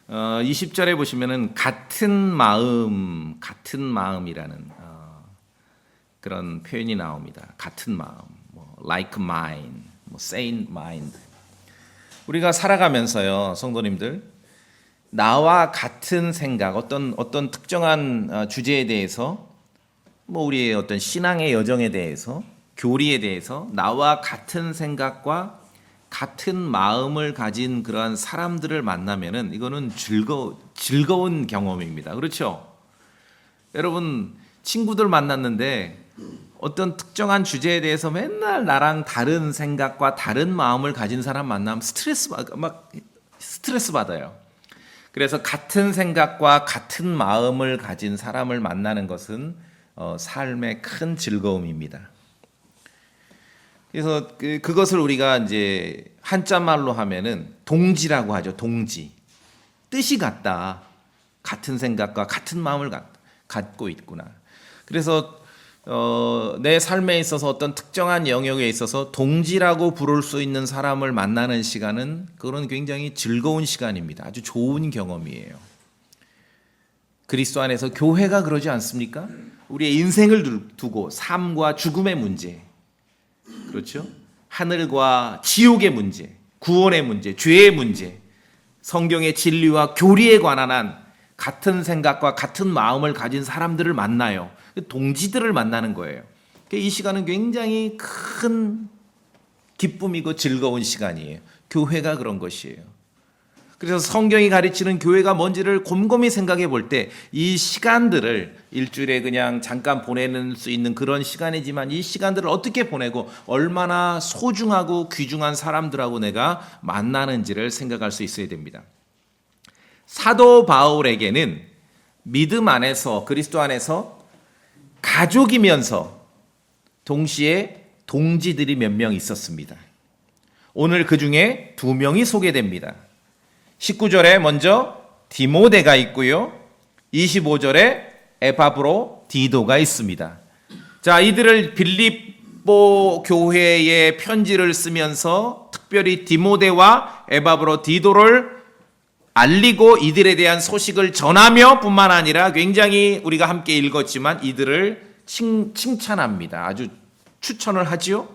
20절에 보시면은 같은 마음이라는 그런 표현이 나옵니다. 같은 마음, like mind, same mind. 우리가 살아가면서요, 성도님들, 나와 같은 생각, 어떤 특정한 주제에 대해서, 우리의 어떤 신앙의 여정에 대해서, 교리에 대해서 나와 같은 생각과 같은 마음을 가진 그러한 사람들을 만나면은 이거는 즐거운 경험입니다. 그렇죠? 여러분, 친구들 만났는데 어떤 특정한 주제에 대해서 맨날 나랑 다른 생각과 다른 마음을 가진 사람 만나면 스트레스 받아요. 그래서 같은 생각과 같은 마음을 가진 사람을 만나는 것은 삶의 큰 즐거움입니다. 그래서 그것을 우리가 이제 한자 말로 하면은 동지라고 하죠. 동지. 뜻이 같다. 같은 생각과 같은 마음을 갖고 있구나. 그래서 내 삶에 있어서 어떤 특정한 영역에 있어서 동지라고 부를 수 있는 사람을 만나는 시간은 그건 굉장히 즐거운 시간입니다. 아주 좋은 경험이에요. 그리스도 안에서 교회가 그러지 않습니까? 우리의 인생을 두고 삶과 죽음의 문제, 그렇죠? 하늘과 지옥의 문제, 구원의 문제, 죄의 문제, 성경의 진리와 교리에 관한 한 같은 생각과 같은 마음을 가진 사람들을 만나요. 동지들을 만나는 거예요. 이 시간은 굉장히 큰 기쁨이고 즐거운 시간이에요. 교회가 그런 것이에요. 그래서 성경이 가르치는 교회가 뭔지를 곰곰이 생각해 볼 때 이 시간들을 일주일에 그냥 잠깐 보내는 수 있는 그런 시간이지만 이 시간들을 어떻게 보내고 얼마나 소중하고 귀중한 사람들하고 내가 만나는지를 생각할 수 있어야 됩니다. 사도 바울에게는 믿음 안에서, 그리스도 안에서 가족이면서 동시에 동지들이 몇 명 있었습니다. 오늘 그 중에 2명이 소개됩니다. 19절에 먼저 디모데가 있고요. 25절에 에바브로 디도가 있습니다. 자, 이들을 빌립보 교회에 편지를 쓰면서 특별히 디모데와 에바브로 디도를 알리고 이들에 대한 소식을 전하며 뿐만 아니라 굉장히 우리가 함께 읽었지만 이들을 칭찬합니다. 아주 추천을 하지요.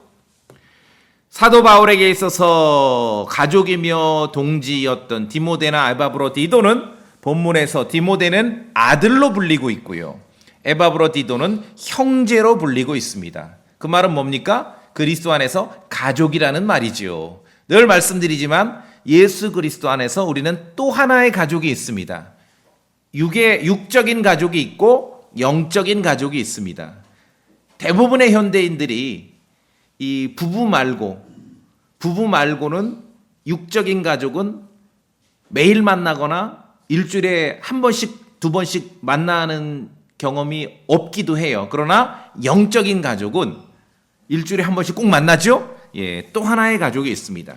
사도 바울에게 있어서 가족이며 동지였던 디모데나 에바브로 디도는 본문에서 디모데는 아들로 불리고 있고요. 에바브로 디도는 형제로 불리고 있습니다. 그 말은 뭡니까? 그리스도 안에서 가족이라는 말이지요. 늘 말씀드리지만 예수 그리스도 안에서 우리는 또 하나의 가족이 있습니다. 육적인 가족이 있고 영적인 가족이 있습니다. 대부분의 현대인들이 이 부부 말고는 육적인 가족은 매일 만나거나 일주일에 한 번씩, 2번씩 만나는 경험이 없기도 해요. 그러나 영적인 가족은 일주일에 한 번씩 꼭 만나죠? 또 하나의 가족이 있습니다.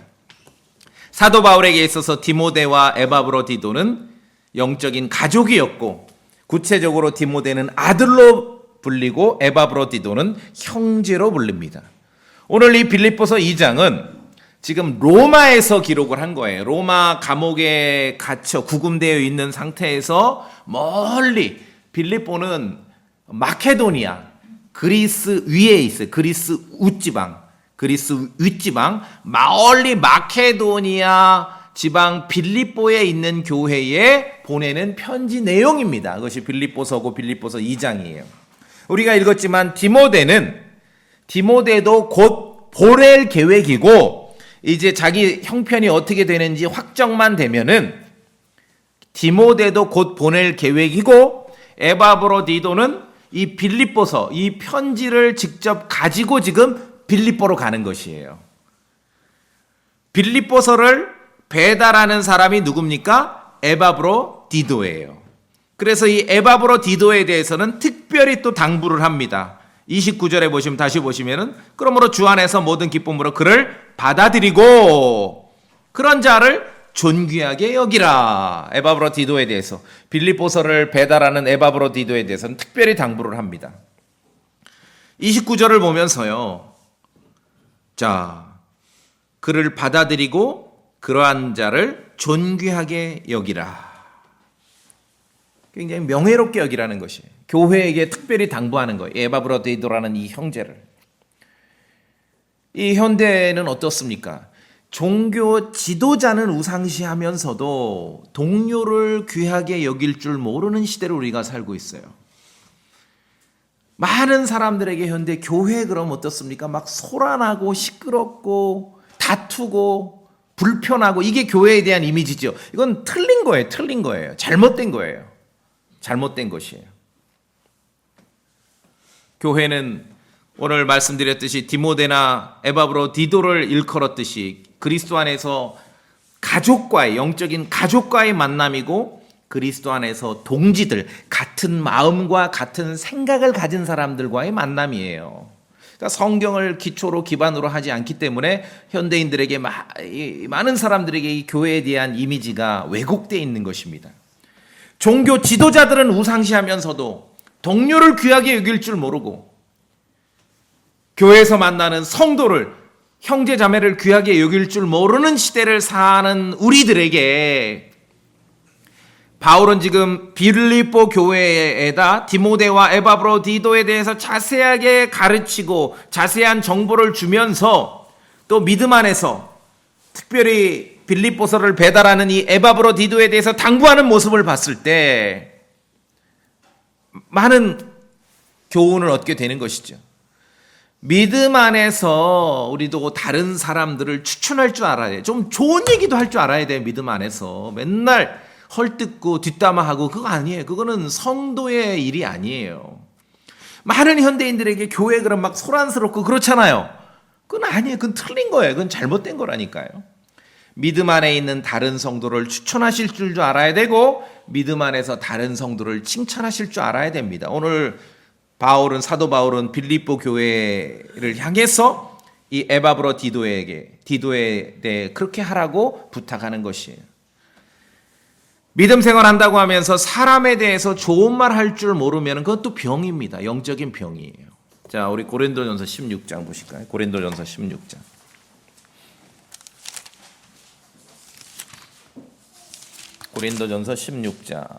사도 바울에게 있어서 디모데와 에바브로 디도는 영적인 가족이었고, 구체적으로 디모데는 아들로 불리고 에바브로 디도는 형제로 불립니다. 오늘 이 빌립보서 2장은 지금 로마에서 기록을 한 거예요. 로마 감옥에 갇혀 구금되어 있는 상태에서 멀리, 빌립보는 마케도니아, 그리스 위에 있어요. 그리스 윗지방, 멀리 마케도니아 지방 빌립보에 있는 교회에 보내는 편지 내용입니다. 그것이 빌립보서고 빌립보서 2장이에요. 우리가 읽었지만 디모데도 곧 보낼 계획이고, 이제 자기 형편이 어떻게 되는지 확정만 되면은 디모데도 곧 보낼 계획이고, 에바브로 디도는 이 빌립보서, 이 편지를 직접 가지고 지금 빌립보로 가는 것이에요. 빌립보서를 배달하는 사람이 누굽니까? 에바브로 디도예요. 그래서 이 에바브로 디도에 대해서는 특별히 또 당부를 합니다. 29절에 보시면, 다시 보시면은, 그러므로 주 안에서 모든 기쁨으로 그를 받아들이고 그런 자를 존귀하게 여기라. 에바브로 디도에 대해서, 빌립보서를 배달하는 에바브로 디도에 대해서는 특별히 당부를 합니다. 29절을 보면서요, 자, 그를 받아들이고 그러한 자를 존귀하게 여기라. 굉장히 명예롭게 여기라는 것이에요. 교회에게 특별히 당부하는 거예요. 에바브로디도라는 이 형제를. 이 현대는 어떻습니까? 종교 지도자는 우상시하면서도 동료를 귀하게 여길 줄 모르는 시대를 우리가 살고 있어요. 많은 사람들에게 현대 교회 그럼 어떻습니까? 막 소란하고 시끄럽고 다투고 불편하고 이게 교회에 대한 이미지죠. 이건 틀린 거예요. 틀린 거예요. 잘못된 거예요. 잘못된 것이에요. 교회는 오늘 말씀드렸듯이 디모데나 에바브로디도를 일컬었듯이 그리스도 안에서 가족과의 영적인 가족과의 만남이고 그리스도 안에서 동지들 같은 마음과 같은 생각을 가진 사람들과의 만남이에요. 그러니까 성경을 기초로 기반으로 하지 않기 때문에 현대인들에게 많은 사람들에게 이 교회에 대한 이미지가 왜곡되어 있는 것입니다. 종교 지도자들은 우상시하면서도 동료를 귀하게 여길 줄 모르고 교회에서 만나는 성도를 형제 자매를 귀하게 여길 줄 모르는 시대를 사는 우리들에게 바울은 지금 빌립보 교회에다 디모데와 에바브로디도에 대해서 자세하게 가르치고 자세한 정보를 주면서 또 믿음 안에서 특별히 빌립보서를 배달하는 이 에바브로디도에 대해서 당부하는 모습을 봤을 때 많은 교훈을 얻게 되는 것이죠. 믿음 안에서 우리도 다른 사람들을 추천할 줄 알아야 돼요. 좀 좋은 얘기도 할 줄 알아야 돼요. 믿음 안에서 맨날 헐뜯고 뒷담화하고 그거 아니에요. 그거는 성도의 일이 아니에요. 많은 현대인들에게 교회 그럼 막 소란스럽고 그렇잖아요. 그건 아니에요. 그건 틀린 거예요. 그건 잘못된 거라니까요. 믿음 안에 있는 다른 성도를 추천하실 줄 알아야 되고 믿음 안에서 다른 성도를 칭찬하실 줄 알아야 됩니다. 오늘 사도 바울은 빌립보 교회를 향해서 이 디도에 대해 그렇게 하라고 부탁하는 것이에요. 믿음 생활한다고 하면서 사람에 대해서 좋은 말 할 줄 모르면 그것도 병입니다. 영적인 병이에요. 자, 우리 고린도전서 16장 보실까요? 고린도전서 16장. 고린도전서 16장.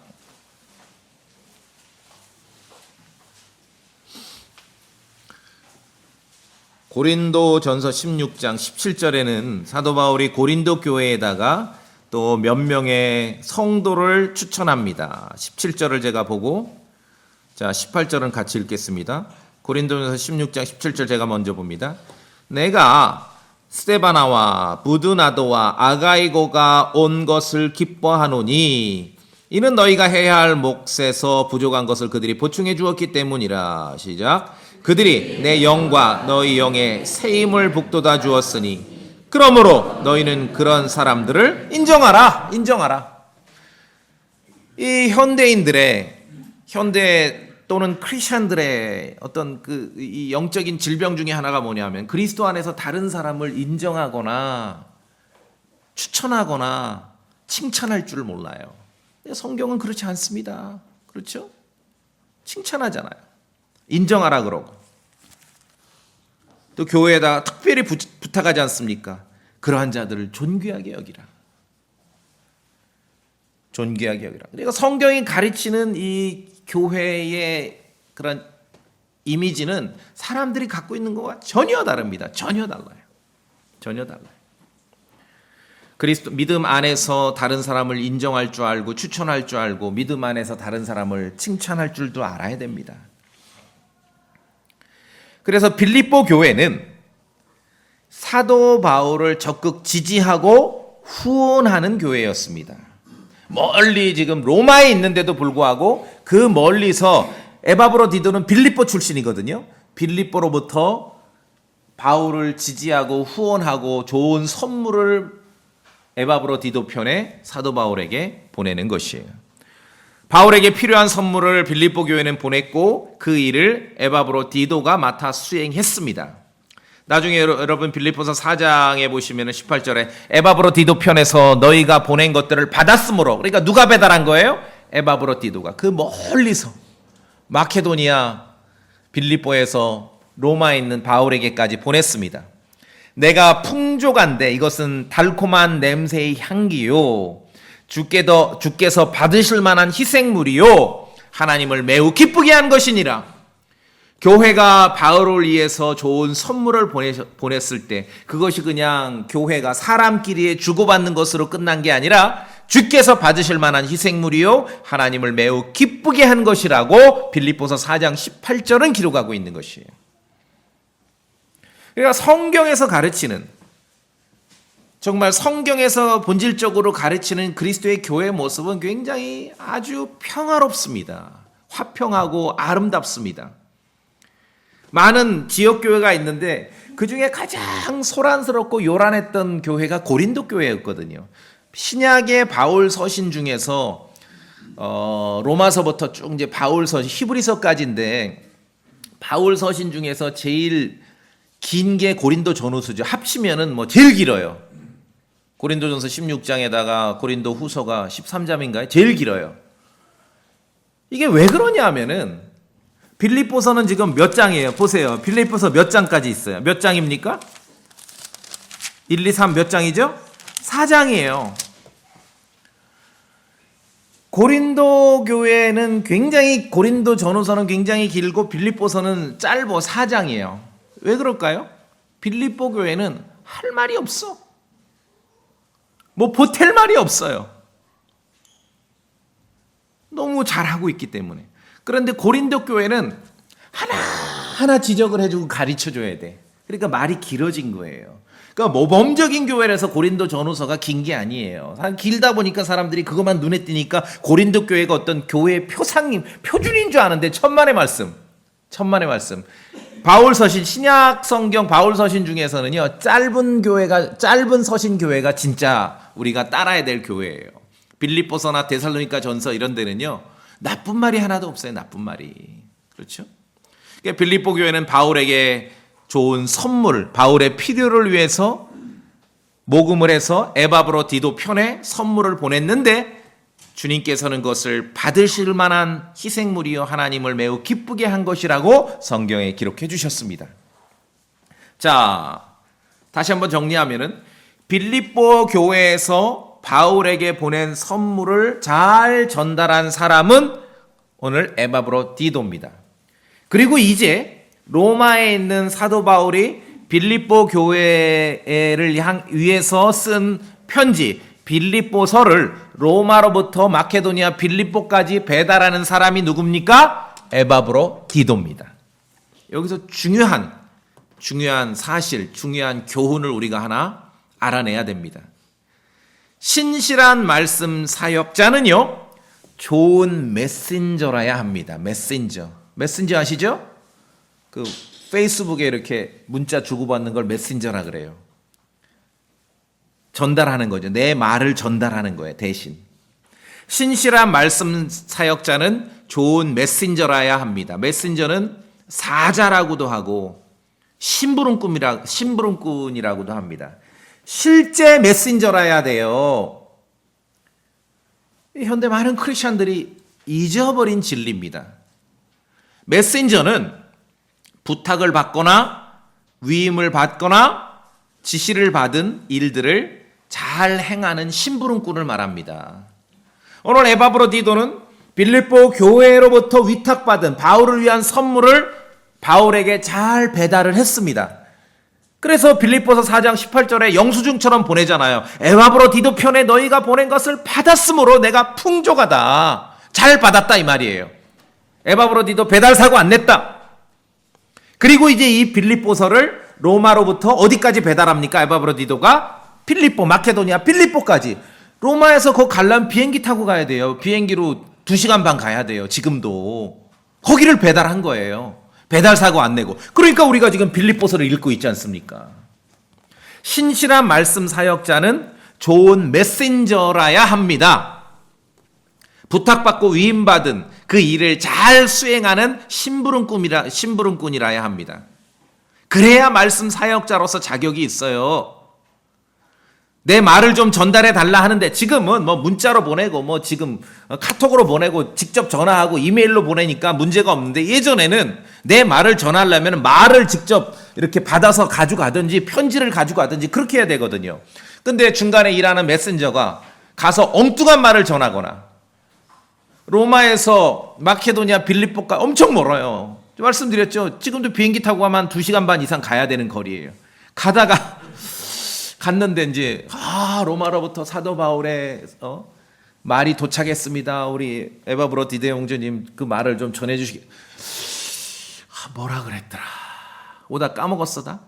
고린도전서 16장 17절에는 사도 바울이 고린도 교회에다가 또 몇 명의 성도를 추천합니다. 17절을 제가 보고 자 18절은 같이 읽겠습니다. 고린도전서 16장 17절 제가 먼저 봅니다. 내가 스데바나와 부드나도와 아가이고가 온 것을 기뻐하노니 이는 너희가 해야 할 몫에서 부족한 것을 그들이 보충해 주었기 때문이라. 시작. 그들이 내 영과 너희 영에 세임을 북돋아 주었으니 그러므로 너희는 그런 사람들을 인정하라. 이 현대 또는 크리스천들의 어떤 이 영적인 질병 중에 하나가 뭐냐면 그리스도 안에서 다른 사람을 인정하거나 추천하거나 칭찬할 줄 몰라요. 성경은 그렇지 않습니다. 그렇죠? 칭찬하잖아요. 인정하라 그러고. 또 교회에다 특별히 부탁하지 않습니까? 그러한 자들을 존귀하게 여기라. 존귀하게 여기라. 그러니까 성경이 가르치는 이 교회의 그런 이미지는 사람들이 갖고 있는 것과 전혀 다릅니다. 전혀 달라요. 그리스도 믿음 안에서 다른 사람을 인정할 줄 알고 추천할 줄 알고 믿음 안에서 다른 사람을 칭찬할 줄도 알아야 됩니다. 그래서 빌립보 교회는 사도 바울을 적극 지지하고 후원하는 교회였습니다. 멀리 지금 로마에 있는데도 불구하고 그 멀리서 에바브로디도는 빌립보 출신이거든요. 빌립보로부터 바울을 지지하고 후원하고 좋은 선물을 에바브로디도 편에 사도 바울에게 보내는 것이에요. 바울에게 필요한 선물을 빌립보 교회는 보냈고 그 일을 에바브로디도가 맡아 수행했습니다. 나중에 여러분 빌립보서 4장에 보시면 18절에 에바브로디도 편에서 너희가 보낸 것들을 받았으므로, 그러니까 누가 배달한 거예요? 에바브로디도가 그 멀리서 마케도니아 빌립보에서 로마에 있는 바울에게까지 보냈습니다. 내가 풍족한데 이것은 달콤한 냄새의 향기요 주께서 받으실 만한 희생물이요 하나님을 매우 기쁘게 한 것이니라. 교회가 바울을 위해서 좋은 선물을 보냈을 때 그것이 그냥 교회가 사람끼리 주고받는 것으로 끝난 게 아니라 주께서 받으실 만한 희생물이요 하나님을 매우 기쁘게 한 것이라고 빌립보서 4장 18절은 기록하고 있는 것이에요. 그러니까 성경에서 가르치는, 정말 성경에서 본질적으로 가르치는 그리스도의 교회의 모습은 굉장히 아주 평화롭습니다. 화평하고 아름답습니다. 많은 지역교회가 있는데 그중에 가장 소란스럽고 요란했던 교회가 고린도 교회였거든요. 신약의 바울 서신 중에서 로마서부터 쭉 이제 바울 서신, 히브리서까지인데 바울 서신 중에서 제일 긴 게 고린도 전후서죠. 합치면은 뭐 제일 길어요. 고린도전서 16장에다가 고린도 후서가 13장인가요? 제일 길어요. 이게 왜 그러냐 하면은 빌립보서는 지금 몇 장이에요? 보세요. 빌립보서 몇 장까지 있어요? 몇 장입니까? 1, 2, 3 몇 장이죠? 4장이에요. 고린도 교회는 굉장히, 고린도 전후서는 굉장히 길고 빌립보서는 짧고 4장이에요. 왜 그럴까요? 빌립보 교회는 할 말이 없어. 뭐 보탤 말이 없어요. 너무 잘하고 있기 때문에. 그런데 고린도 교회는 하나하나 지적을 해주고 가르쳐줘야 돼. 그러니까 말이 길어진 거예요. 그러니까 모범적인 교회라서 고린도 전후서가 긴 게 아니에요. 길다 보니까 사람들이 그것만 눈에 띄니까 고린도 교회가 어떤 교회의 표준인 줄 아는데 천만의 말씀. 바울 서신, 신약 성경 바울 서신 중에서는요, 짧은 서신 교회가 진짜 우리가 따라야 될 교회예요. 빌립보서나 데살로니가 전서 이런 데는요, 나쁜 말이 하나도 없어요. 나쁜 말이. 그렇죠? 그러니까 빌립보 교회는 바울에게 좋은 선물, 바울의 필요를 위해서 모금을 해서 에바브로디도 편에 선물을 보냈는데 주님께서는 그것을 받으실 만한 희생물이요 하나님을 매우 기쁘게 한 것이라고 성경에 기록해 주셨습니다. 자, 다시 한번 정리하면은 빌립보 교회에서 바울에게 보낸 선물을 잘 전달한 사람은 오늘 에바브로디도입니다. 그리고 이제 로마에 있는 사도 바울이 빌립보 교회를 위해서 쓴 편지 빌립보서를 로마로부터 마케도니아 빌립보까지 배달하는 사람이 누굽니까? 에바브로디도입니다. 여기서 중요한 사실, 중요한 교훈을 우리가 하나 알아내야 됩니다. 신실한 말씀 사역자는요, 좋은 메신저라야 합니다. 메신저 아시죠? 그 페이스북에 이렇게 문자 주고받는 걸 메신저라 그래요. 전달하는 거죠. 내 말을 전달하는 거예요. 대신. 신실한 말씀 사역자는 좋은 메신저라야 합니다. 메신저는 사자라고도 하고 심부름꾼이라고도 합니다. 실제 메신저라야 돼요. 현대 많은 크리스천들이 잊어버린 진리입니다. 메신저는 부탁을 받거나 위임을 받거나 지시를 받은 일들을 잘 행하는 심부름꾼을 말합니다. 오늘 에바브로디도는 빌립보 교회로부터 위탁받은 바울을 위한 선물을 바울에게 잘 배달을 했습니다. 그래서 빌립보서 4장 18절에 영수증처럼 보내잖아요. 에바브로디도 편에 너희가 보낸 것을 받았으므로 내가 풍족하다. 잘 받았다 이 말이에요. 에바브로디도 배달사고 안 냈다. 그리고 이제 이 빌립보서를 로마로부터 어디까지 배달합니까? 에바브로디도가 필리포, 마케도니아 필리포까지. 로마에서 거 가려면 비행기 타고 가야 돼요. 비행기로 2시간 반 가야 돼요. 지금도. 거기를 배달한 거예요. 배달사고 안 내고. 그러니까 우리가 지금 빌립보서를 읽고 있지 않습니까? 신실한 말씀 사역자는 좋은 메신저라야 합니다. 부탁받고 위임받은 그 일을 잘 수행하는 심부름꾼이라야 합니다. 그래야 말씀 사역자로서 자격이 있어요. 내 말을 좀 전달해 달라 하는데 지금은 뭐 문자로 보내고 뭐 지금 카톡으로 보내고 직접 전화하고 이메일로 보내니까 문제가 없는데 예전에는 내 말을 전하려면 말을 직접 이렇게 받아서 가져가든지 편지를 가지고 가든지 그렇게 해야 되거든요. 근데 중간에 일하는 메신저가 가서 엉뚱한 말을 전하거나, 로마에서 마케도니아 빌립보가 엄청 멀어요. 말씀드렸죠. 지금도 비행기 타고 가면 2시간 반 이상 가야 되는 거리예요. 가다가 갔는데 이제 로마로부터 사도 바울의 말이 도착했습니다. 우리 에바브로 디데 형제님 그 말을 좀 전해주시기. 뭐라 그랬더라. 오다 까먹었어다.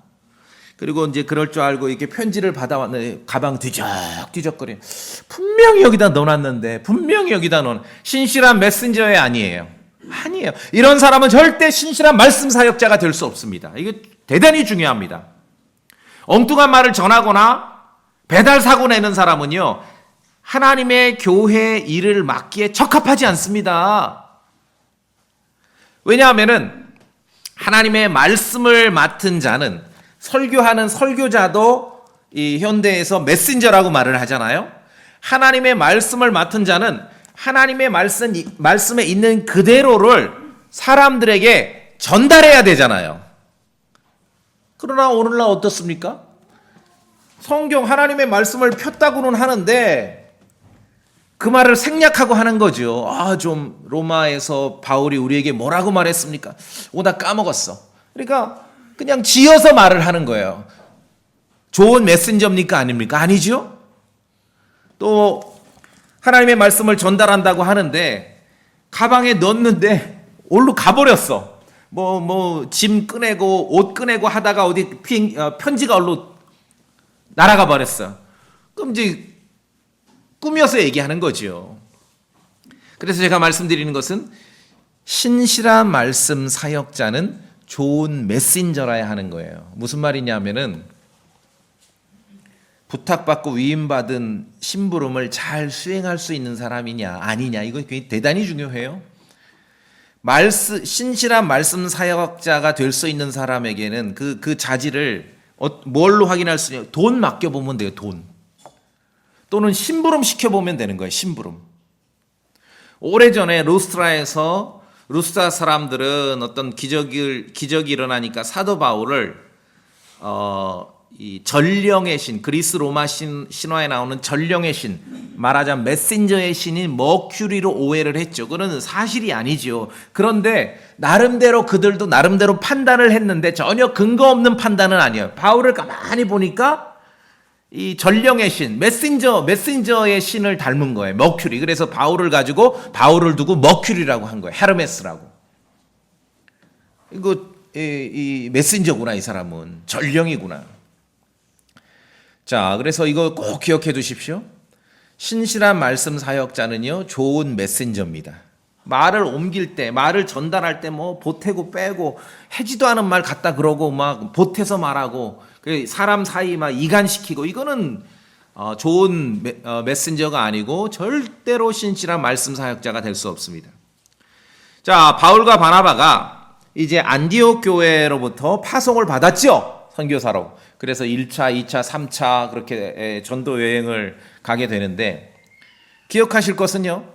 그리고 이제 그럴 줄 알고 이렇게 편지를 받아왔는데 가방 뒤적뒤적거려. 분명히 여기다 넣어놨는데, 분명히 여기다 넣은 신실한 메신저에 아니에요. 이런 사람은 절대 신실한 말씀 사역자가 될 수 없습니다. 이게 대단히 중요합니다. 엉뚱한 말을 전하거나 배달 사고 내는 사람은요, 하나님의 교회 일을 맡기에 적합하지 않습니다. 왜냐하면은 하나님의 말씀을 맡은 자는, 설교하는 설교자도 이 현대에서 메신저라고 말을 하잖아요. 하나님의 말씀을 맡은 자는 하나님의 말씀에 있는 그대로를 사람들에게 전달해야 되잖아요. 그러나 오늘날 어떻습니까? 성경 하나님의 말씀을 폈다고는 하는데 그 말을 생략하고 하는 거죠. 좀 로마에서 바울이 우리에게 뭐라고 말했습니까? 오다 까먹었어. 그러니까 그냥 지어서 말을 하는 거예요. 좋은 메신저입니까? 아닙니까? 아니죠. 또 하나님의 말씀을 전달한다고 하는데 가방에 넣었는데 올로 가버렸어. 짐 꺼내고 옷 꺼내고 하다가 어디 편지가 올로 날아가 버렸어. 그럼 이제 꾸며서 얘기하는 거죠. 그래서 제가 말씀드리는 것은 신실한 말씀 사역자는 좋은 메신저라야 하는 거예요. 무슨 말이냐면은 부탁받고 위임받은 심부름을 잘 수행할 수 있는 사람이냐 아니냐, 이거 대단히 중요해요. 신실한 말씀 사역자가 될 수 있는 사람에게는 그 자질을 뭘로 확인할 수 있냐? 돈 맡겨보면 돼요. 돈. 또는 심부름 시켜보면 되는 거예요. 심부름. 오래전에 루스트라 사람들은 어떤 기적이 일어나니까 사도 바울을 이 전령의 신, 그리스 로마 신화에 나오는 전령의 신, 말하자면 메신저의 신인 머큐리로 오해를 했죠. 그건 사실이 아니죠. 그런데 그들도 나름대로 판단을 했는데 전혀 근거 없는 판단은 아니에요. 바울을 가만히 보니까 이 전령의 신, 메신저의 신을 닮은 거예요. 머큐리. 그래서 바울을 두고 머큐리라고 한 거예요. 헤르메스라고. 이 메신저구나, 이 사람은. 전령이구나. 자, 그래서 이거 꼭 기억해 두십시오. 신실한 말씀 사역자는요, 좋은 메신저입니다. 말을 옮길 때, 말을 전달할 때 보태고 빼고, 해지도 않은 말 갖다 그러고 막 보태서 말하고, 사람 사이 막 이간시키고, 이거는 좋은 메신저가 아니고 절대로 신실한 말씀 사역자가 될 수 없습니다. 자, 바울과 바나바가 이제 안디옥 교회로부터 파송을 받았죠. 선교사로. 그래서 1차, 2차, 3차 그렇게 전도 여행을 가게 되는데, 기억하실 것은요,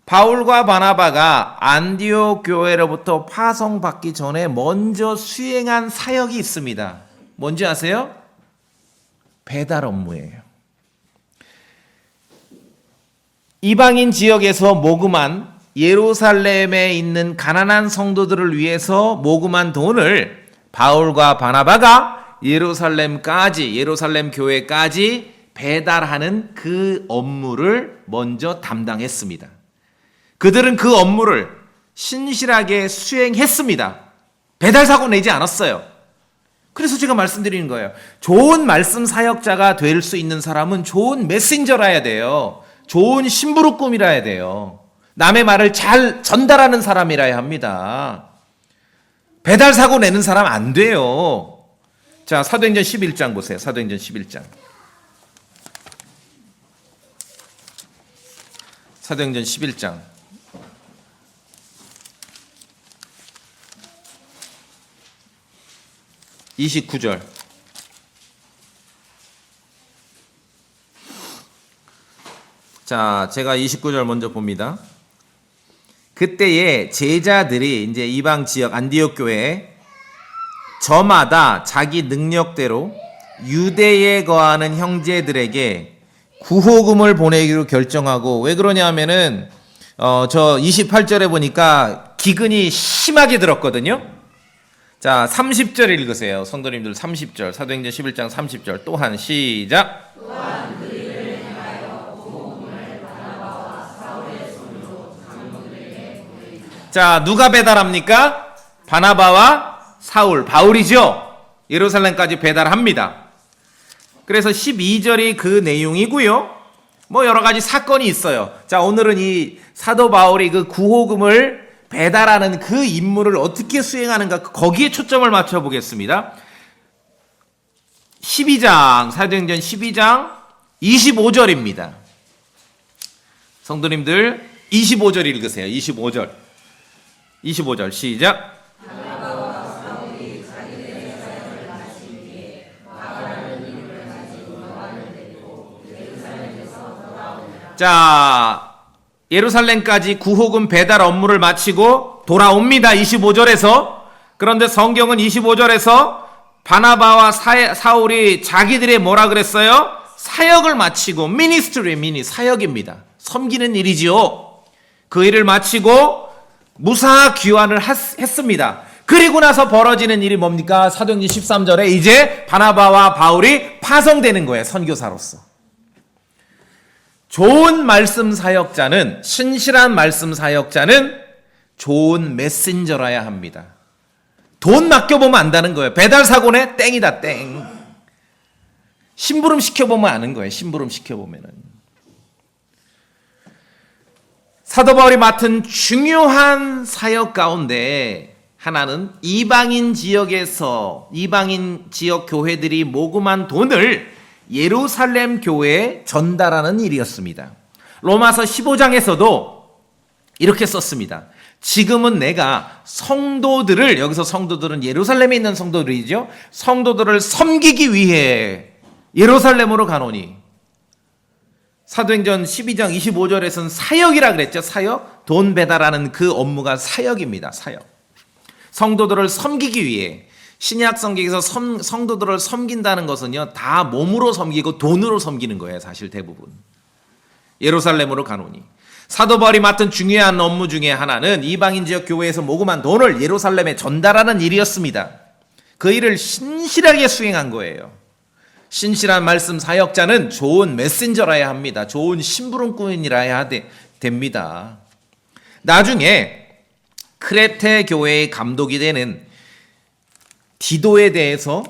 바울과 바나바가 안디옥 교회로부터 파송받기 전에 먼저 수행한 사역이 있습니다. 뭔지 아세요? 배달 업무예요. 이방인 지역에서 모금한, 예루살렘에 있는 가난한 성도들을 위해서 모금한 돈을 바울과 바나바가 예루살렘 교회까지 배달하는 그 업무를 먼저 담당했습니다. 그들은 그 업무를 신실하게 수행했습니다. 배달 사고 내지 않았어요. 그래서 제가 말씀드리는 거예요. 좋은 말씀 사역자가 될 수 있는 사람은 좋은 메신저라야 돼요. 좋은 심부름꾼이라야 돼요. 남의 말을 잘 전달하는 사람이라야 합니다. 배달 사고 내는 사람 안 돼요. 자, 사도행전 11장 보세요. 사도행전 11장. 사도행전 11장. 29절. 자, 제가 29절 먼저 봅니다. 그때에 제자들이 이제 이방 지역 안디옥 교회에 저마다 자기 능력대로 유대에 거하는 형제들에게 구호금을 보내기로 결정하고, 왜 그러냐 하면은 저 28절에 보니까 기근이 심하게 들었거든요. 자, 30절 읽으세요. 성도님들 30절. 사도행전 11장 30절. 또한 시작. 또한 그들을 향하여 구호금을 바나바와 사울의 손으로 장로들에게 보내니. 자, 누가 배달합니까? 바나바와 사울, 바울이죠. 예루살렘까지 배달합니다. 그래서 12절이 그 내용이고요. 뭐 여러 가지 사건이 있어요. 자, 오늘은 이 사도 바울이 그 구호금을 배달하는 그 임무를 어떻게 수행하는가, 거기에 초점을 맞춰 보겠습니다. 12장, 사도행전 12장 25절입니다. 성도님들 25절 읽으세요. 25절. 25절 시작. 자, 예루살렘까지 구호금 배달 업무를 마치고 돌아옵니다. 25절에서. 그런데 성경은 25절에서 바나바와 사울이 자기들의 뭐라 그랬어요? 사역을 마치고, 미니스트리, 사역입니다. 섬기는 일이지요. 그 일을 마치고 무사 귀환을 했습니다. 그리고 나서 벌어지는 일이 뭡니까? 사도행전 13절에 이제 바나바와 바울이 파송되는 거예요. 선교사로서. 좋은 말씀 사역자는, 신실한 말씀 사역자는 좋은 메신저라야 합니다. 돈 맡겨보면 안다는 거예요. 배달 사고네? 땡이다, 땡. 심부름 시켜보면 아는 거예요. 심부름 시켜보면은. 사도 바울이 맡은 중요한 사역 가운데 하나는 이방인 지역에서, 이방인 지역 교회들이 모금한 돈을 예루살렘 교회에 전달하는 일이었습니다. 로마서 15장에서도 이렇게 썼습니다. 지금은 내가 성도들을, 여기서 성도들은 예루살렘에 있는 성도들이죠. 성도들을 섬기기 위해 예루살렘으로 가노니. 사도행전 12장 25절에서는 사역이라 그랬죠. 사역. 돈 배달하는 그 업무가 사역입니다. 사역. 성도들을 섬기기 위해. 신약 성경에서 성도들을 섬긴다는 것은요, 다 몸으로 섬기고 돈으로 섬기는 거예요. 사실 대부분. 예루살렘으로 가노니. 사도 바울이 맡은 중요한 업무 중에 하나는 이방인 지역 교회에서 모금한 돈을 예루살렘에 전달하는 일이었습니다. 그 일을 신실하게 수행한 거예요. 신실한 말씀 사역자는 좋은 메신저라야 합니다. 좋은 심부름꾼이라야 됩니다. 나중에 크레테 교회의 감독이 되는 디도에 대해서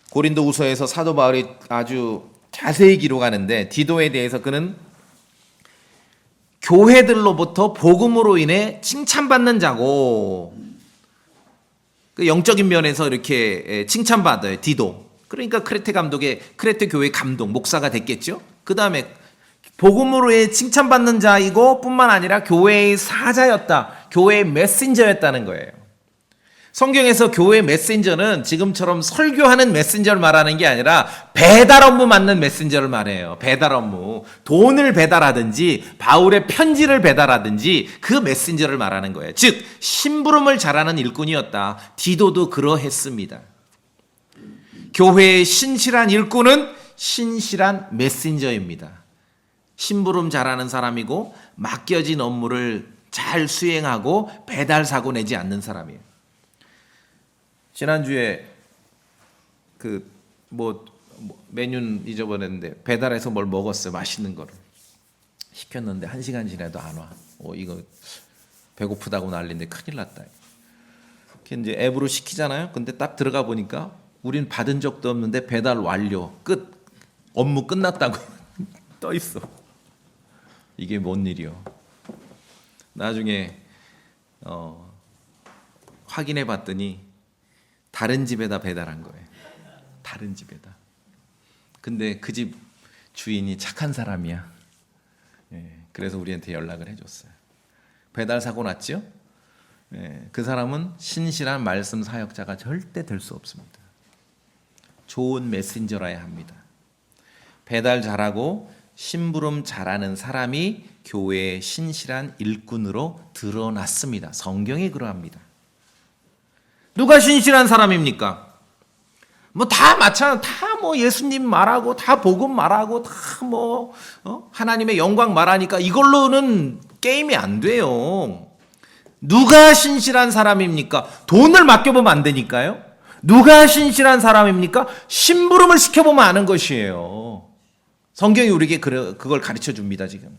고린도후서에서 사도 바울이 아주 자세히 기록하는데, 디도에 대해서 그는 교회들로부터 복음으로 인해 칭찬받는 자고, 그 영적인 면에서 이렇게 칭찬받아요. 디도. 그러니까 크레테 감독의, 크레테 교회 감독, 목사가 됐겠죠. 그 다음에 복음으로 인해 칭찬받는 자이고 뿐만 아니라 교회의 사자였다. 교회의 메신저였다는 거예요. 성경에서 교회 메신저는 지금처럼 설교하는 메신저를 말하는 게 아니라 배달 업무 맡는 메신저를 말해요. 배달 업무. 돈을 배달하든지 바울의 편지를 배달하든지 그 메신저를 말하는 거예요. 즉 심부름을 잘하는 일꾼이었다. 디도도 그러했습니다. 교회의 신실한 일꾼은 신실한 메신저입니다. 심부름 잘하는 사람이고 맡겨진 업무를 잘 수행하고 배달 사고 내지 않는 사람이에요. 지난주에 메뉴는 잊어버렸는데 배달해서 뭘 먹었어요. 맛있는 거를 시켰는데 1시간 지나도 안 와. 이거 배고프다고 난리인데 큰일 났다. 이제 앱으로 시키잖아요. 근데 딱 들어가 보니까 우린 받은 적도 없는데 배달 완료, 끝, 업무 끝났다고 떠 있어. 이게 뭔 일이요? 나중에 확인해 봤더니 다른 집에다 배달한 거예요. 다른 집에다. 근데 그 집 주인이 착한 사람이야. 그래서 우리한테 연락을 해줬어요. 배달 사고 났죠? 그 사람은 신실한 말씀 사역자가 절대 될 수 없습니다. 좋은 메신저라야 합니다. 배달 잘하고 심부름 잘하는 사람이 교회의 신실한 일꾼으로 드러났습니다. 성경이 그러합니다. 누가 신실한 사람입니까? 뭐 다 마찬가지, 다 뭐 예수님 말하고, 다 복음 말하고, 다 뭐 하나님의 영광 말하니까 이걸로는 게임이 안 돼요. 누가 신실한 사람입니까? 돈을 맡겨보면 안 되니까요. 누가 신실한 사람입니까? 심부름을 시켜보면 아는 것이에요. 성경이 우리에게 그걸 가르쳐 줍니다, 지금.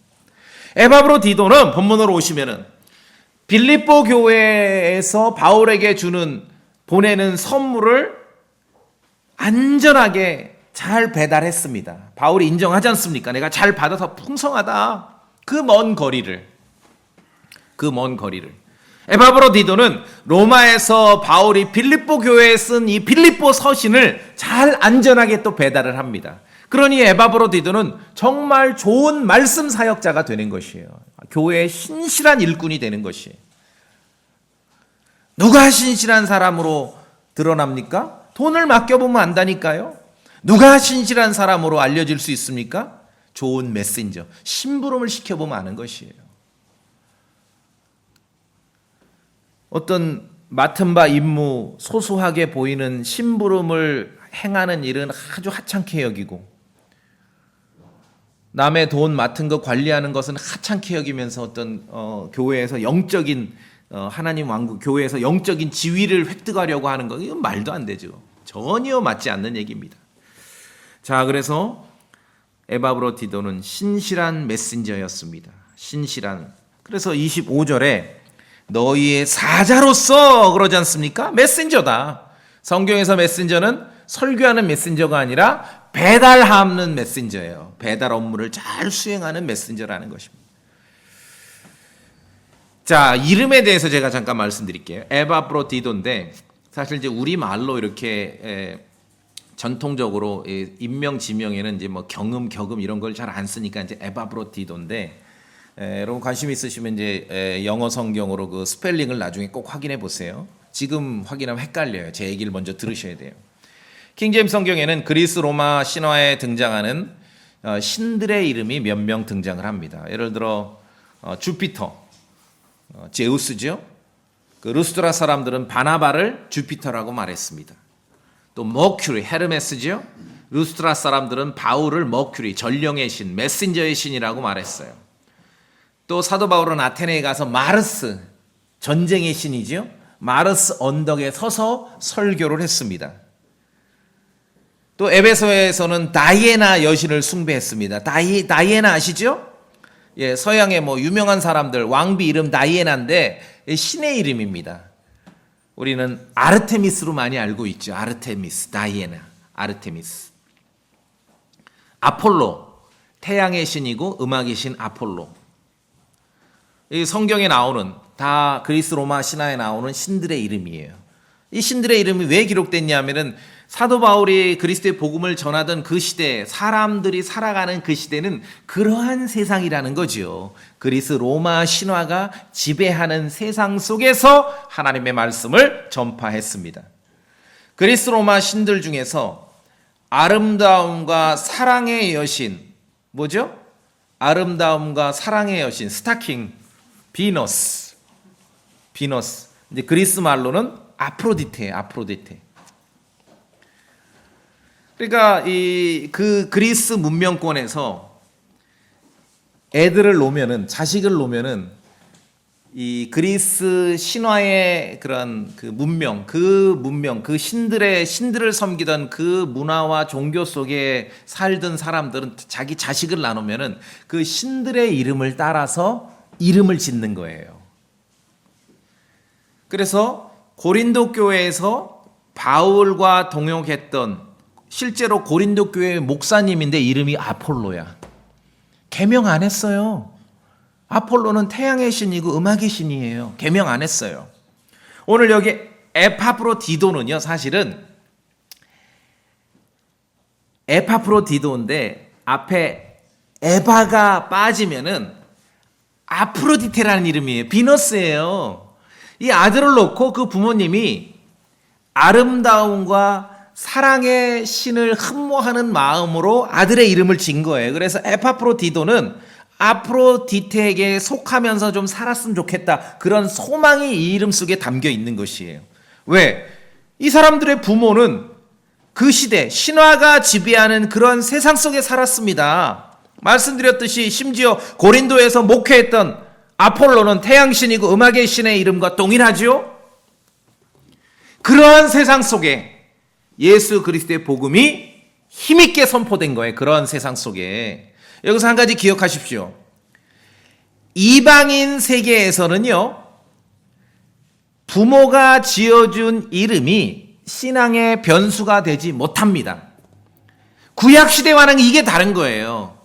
에바브로디도는 본문으로 오시면은 빌립보 교회에서 바울에게 보내는 선물을 안전하게 잘 배달했습니다. 바울이 인정하지 않습니까? 내가 잘 받아서 풍성하다. 그 먼 거리를. 에바브로디도는 로마에서 바울이 빌립보 교회에 쓴 이 빌립보 서신을 잘 안전하게 또 배달을 합니다. 그러니 에바브로디도는 정말 좋은 말씀 사역자가 되는 것이에요. 교회의 신실한 일꾼이 되는 것이에요. 누가 신실한 사람으로 드러납니까? 돈을 맡겨보면 안다니까요. 누가 신실한 사람으로 알려질 수 있습니까? 좋은 메신저, 심부름을 시켜보면 아는 것이에요. 어떤 맡은 바 임무, 소소하게 보이는 심부름을 행하는 일은 아주 하찮게 여기고, 남의 돈 맡은 거 관리하는 것은 하찮게 여기면서 어떤 교회에서 영적인 하나님 왕국 교회에서 영적인 지위를 획득하려고 하는 거, 이건 말도 안 되죠. 전혀 맞지 않는 얘기입니다. 자, 그래서 에바브로디도는 신실한 메신저였습니다. 신실한. 그래서 25절에 너희의 사자로서 그러지 않습니까? 메신저다. 성경에서 메신저는 설교하는 메신저가 아니라 배달하는 메신저예요. 배달 업무를 잘 수행하는 메신저라는 것입니다. 자, 이름에 대해서 제가 잠깐 말씀드릴게요. 에바브로디도인데 사실 이제 우리 말로 이렇게 전통적으로 인명 지명에는 이제 뭐 경음, 격음 이런 걸 잘 안 쓰니까 이제 에바브로디도인데, 여러분 관심 있으시면 이제 영어 성경으로 그 스펠링을 나중에 꼭 확인해 보세요. 지금 확인하면 헷갈려요. 제 얘기를 먼저 들으셔야 돼요. 킹제임스 성경에는 그리스 로마 신화에 등장하는 신들의 이름이 몇 명 등장을 합니다. 예를 들어 주피터, 제우스죠. 그 루스드라 사람들은 바나바를 주피터라고 말했습니다. 또 머큐리, 헤르메스죠. 루스드라 사람들은 바울을 머큐리, 전령의 신, 메신저의 신이라고 말했어요. 또 사도 바울은 아테네에 가서 마르스, 전쟁의 신이죠. 마르스 언덕에 서서 설교를 했습니다. 또 에베소에서는 다이애나 여신을 숭배했습니다. 다이애나 아시죠? 예, 서양의 뭐 유명한 사람들 왕비 이름 다이애나인데 신의 이름입니다. 우리는 아르테미스로 많이 알고 있죠. 아르테미스, 다이애나, 아르테미스. 아폴로, 태양의 신이고 음악의 신 아폴로. 이 성경에 나오는 다 그리스 로마 신화에 나오는 신들의 이름이에요. 이 신들의 이름이 왜 기록됐냐면은 사도 바울이 그리스도의 복음을 전하던 그 시대, 사람들이 살아가는 그 시대는 그러한 세상이라는 거죠. 그리스 로마 신화가 지배하는 세상 속에서 하나님의 말씀을 전파했습니다. 그리스 로마 신들 중에서 아름다움과 사랑의 여신, 뭐죠? 아름다움과 사랑의 여신, 스타킹, 비너스. 이제 그리스 말로는 아프로디테예요, 아프로디테. 그러니까 그 그리스 문명권에서 애들을 놓으면은, 자식을 놓으면은 이 그리스 신화의 그런 그 문명, 그 신들을 섬기던 그 문화와 종교 속에 살던 사람들은 자기 자식을 나누면은 그 신들의 이름을 따라서 이름을 짓는 거예요. 그래서 고린도 교회에서 바울과 동역했던, 실제로 고린도 교회의 목사님인데 이름이 아폴로야. 개명 안 했어요. 아폴로는 태양의 신이고 음악의 신이에요. 개명 안 했어요. 오늘 여기 에파프로디도는요, 사실은 에파프로디도인데 앞에 에바가 빠지면은 아프로디테라는 이름이에요. 비너스예요. 이 아들을 놓고 그 부모님이 아름다움과 사랑의 신을 흠모하는 마음으로 아들의 이름을 진 거예요. 그래서 에파프로디도는 아프로디테에게 속하면서 좀 살았으면 좋겠다, 그런 소망이 이 이름 속에 담겨 있는 것이에요. 왜? 이 사람들의 부모는 그 시대, 신화가 지배하는 그런 세상 속에 살았습니다. 말씀드렸듯이 심지어 고린도에서 목회했던 아폴로는 태양신이고 음악의 신의 이름과 동일하죠. 그러한 세상 속에 예수 그리스도의 복음이 힘있게 선포된 거예요. 그런 세상 속에. 여기서 한 가지 기억하십시오. 이방인 세계에서는요, 부모가 지어준 이름이 신앙의 변수가 되지 못합니다. 구약시대와는 이게 다른 거예요.